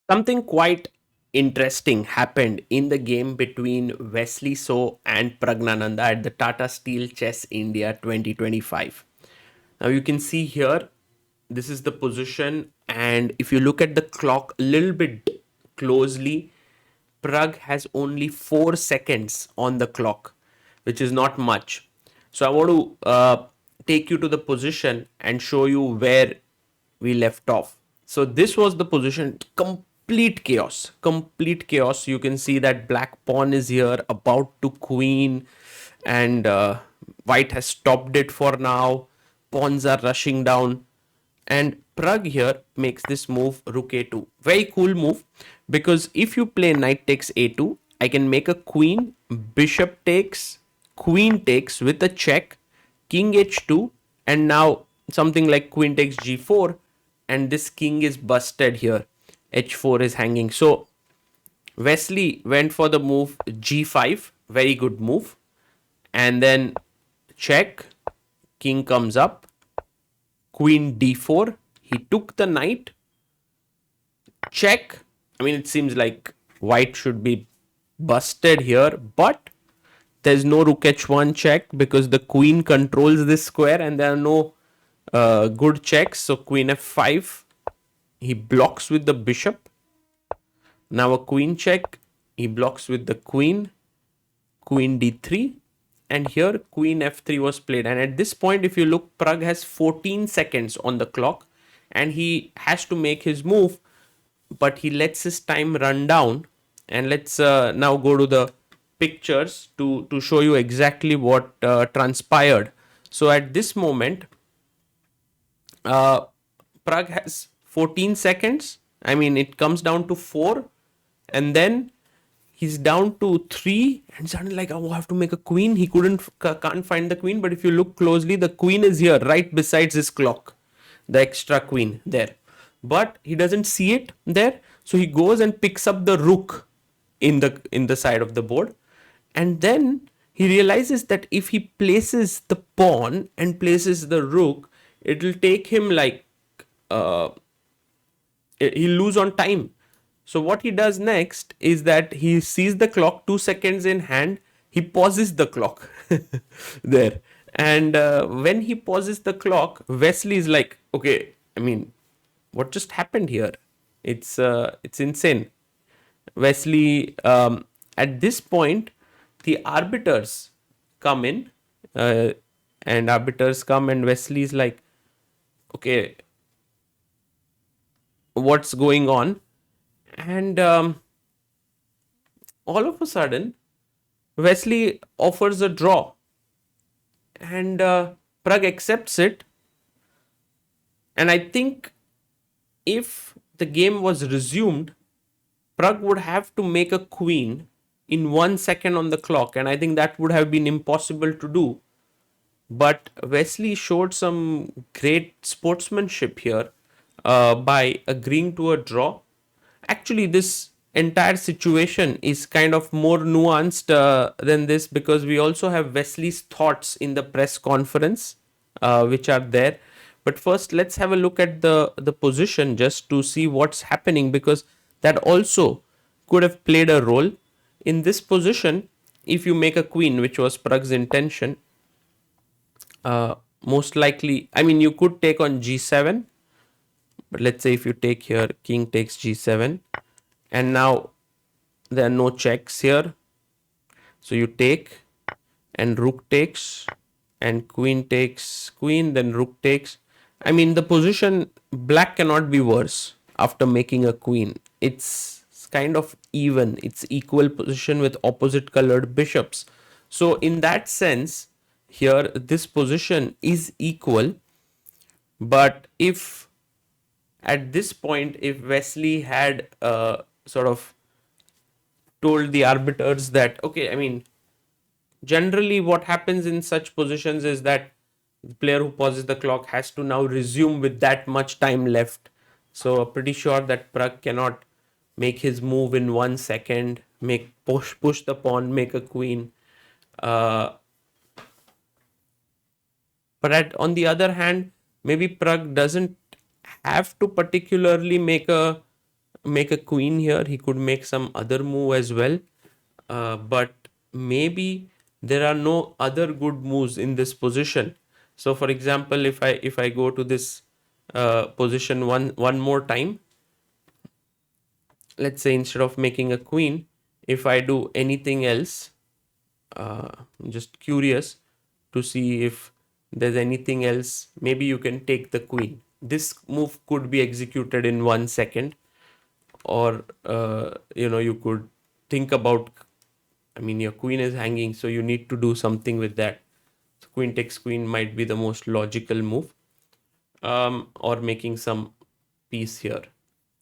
Something quite interesting happened in the game between Wesley So and Praggnanandhaa at the Tata Steel Chess India 2025. Now you can see here, this is the position, and if you look at the clock a little bit closely, Prag has only 4 seconds on the clock, which is not much. So I want to take you to the position and show you where we left off. So this was the position, complete chaos, complete chaos. You can see that black pawn is here about to queen, and white has stopped it for now. Pawns are rushing down, and Prag here makes this move rook a2. Very cool move, because if you play knight takes a2, I can make a queen, bishop takes, queen takes with a check, king h2, and now something like queen takes g4, and this king is busted here. h4 is hanging. So Wesley went for the move g5, very good move, and then check, king comes up, queen d4. He took the knight, check. I mean, it seems like white should be busted here, but there's no rook h1 check because the queen controls this square and there are no good checks. So queen f5, he blocks with the bishop. Now a queen check, he blocks with the queen, queen d3, and here queen f3 was played. And at this point, if you look, Prag has 14 seconds on the clock and he has to make his move, but he lets his time run down. And let's now go to the pictures to show you exactly what transpired. So at this moment, uh, Prag has 14 seconds. I mean, it comes down to 4, and then he's down to 3, and suddenly like, oh, I have to make a queen. He can't find the queen, but if you look closely, the queen is here right besides his clock, the extra queen there, but he doesn't see it there. So he goes and picks up the rook in the side of the board, and then he realizes that if he places the pawn and places the rook, it will take him like uh, he'll lose on time. So what he does next is that he sees the clock 2 seconds in hand. He pauses the clock there, and when he pauses the clock, Wesley is like, "Okay, I mean, what just happened here? It's insane." Wesley, at this point, the arbiters come in, uh, and arbiters come, and Wesley is like, "Okay, what's going on?" And all of a sudden, Wesley offers a draw, and Prag accepts it. And I think if the game was resumed, Prag would have to make a queen in 1 second on the clock, and I think that would have been impossible to do. But Wesley showed some great sportsmanship here by agreeing to a draw. Actually, this entire situation is kind of more nuanced than this, because we also have Wesley's thoughts in the press conference, which are there. But first, let's have a look at the position just to see what's happening, because that also could have played a role in this position. If you make a queen, which was Prag's intention, most likely, I mean, you could take on g7, but let's say if you take here, king takes g7, and now there are no checks here. So you take, and rook takes, and queen takes queen, then rook takes. I mean, the position, black cannot be worse after making a queen. It's kind of even, it's equal position with opposite colored bishops. So in that sense, here this position is equal. But if at this point, if Wesley had sort of told the arbiters that, okay, I mean, generally what happens in such positions is that the player who pauses the clock has to now resume with that much time left. So pretty sure that Prag cannot make his move in 1 second, make push the pawn, make a queen. uh, on the other hand, maybe Prag doesn't have to particularly make a make a queen here. He could make some other move as well. But maybe there are no other good moves in this position. So for example, if I go to this position one more time, let's say instead of making a queen, if I do anything else, I'm just curious to see if there's anything else. Maybe you can take the queen. This move could be executed in 1 second, or you could think about, I mean, your queen is hanging, so you need to do something with that. So queen takes queen might be the most logical move, or making some piece here.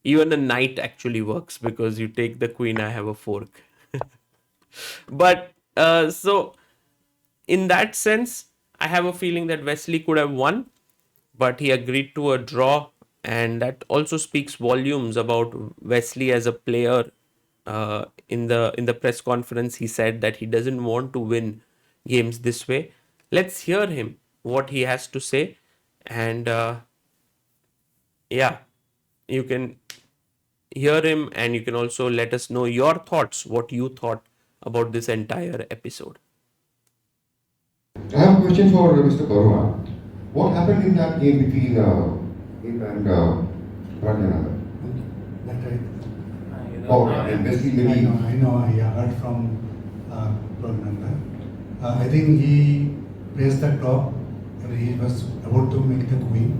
Even a knight actually works because you take the queen, I have a fork. But so in that sense, I have a feeling that Wesley could have won, but he agreed to a draw, and that also speaks volumes about Wesley as a player. In the press conference, he said that he doesn't want to win games this way. Let's hear him what he has to say, and yeah, you can hear him, and you can also let us know your thoughts, what you thought about this entire episode. I have a question for Mr. Barua. What happened in that game between him and Praggnanandhaa? That right. Oh, and Wesley maybe. I know. I heard from Praggnanandhaa. I think he placed the top. He was about to make the queen,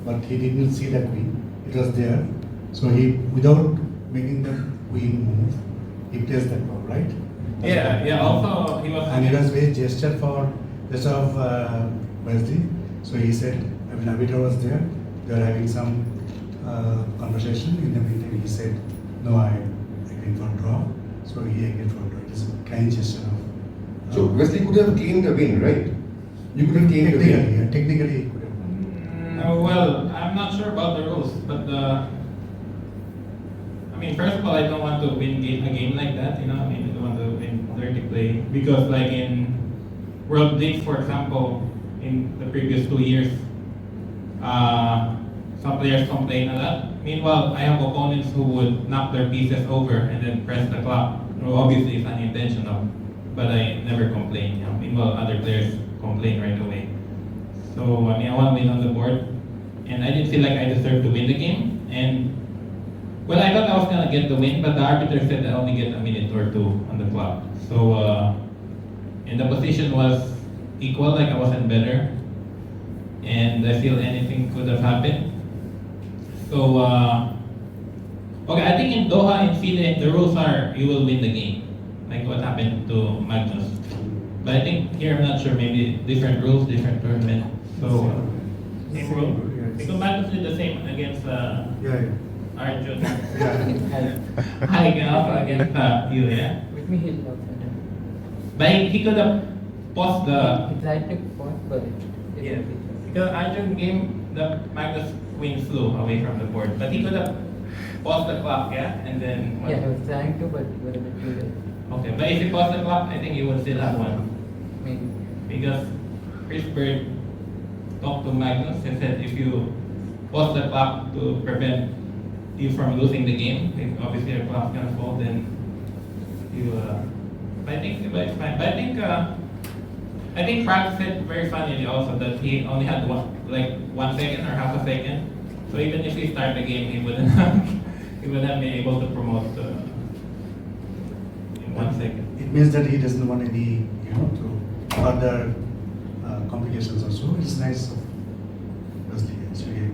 but he didn't see the queen. It was there, so he, without making the queen move, he placed the top, right? Yeah. Also, he was. And he was very gesture for rest of Wesley. So he said, I mean, arbiter was there. They were having some conversation. In the meantime, he said, no, I agreed for draw. So he agreed for draw. It is a kind gesture of. So Wesley could have claimed the win, right? You could have claimed the win. Technically, he could have won. Well, I'm not sure about the rules, but I mean, first of all, I don't want to win a game like that. I mean, I don't want to win dirty play because, like in World League, for example, in the previous 2 years, some players complain a lot. Meanwhile, I have opponents who would knock their pieces over and then press the clock. Well, obviously, it's unintentional, but I never complain. Meanwhile, other players complain right away. So, I mean, I want to win on the board, and I didn't feel like I deserved to win the game. And well, I thought I was gonna get the win, but the arbiter said I only get a minute or two on the clock. So, and the position was equal, like I wasn't better, and I feel anything could have happened. So, okay, I think in Doha, in FIDE, the rules are you will win the game, like what happened to Magnus. But I think here I'm not sure, maybe different rules, different tournament. So, same rule. So Magnus did the same against Arjun. I can also against you, yeah? With me, he'll love But he could have paused the. He tried to pause, but Yeah. Because Arjun game the Magnus queen flew away from the board. But he could have paused the clock, yeah? And then. Yeah, he was trying to, but he was a bit too late. Okay, but if he paused the clock, I think he would still have one. Maybe. Because Chris Bird talked to Magnus and said if you pause the clock to prevent you from losing the game, if obviously the clock's gonna fall, then you. But I think it's fine. But I think Prag said very funnily also that he only had 1 second or half a second. So even if he started the game, he wouldn't he wouldn't be able to promote in 1 second. It means that he doesn't want any, to further complications also. It's nice of Wesley, actually.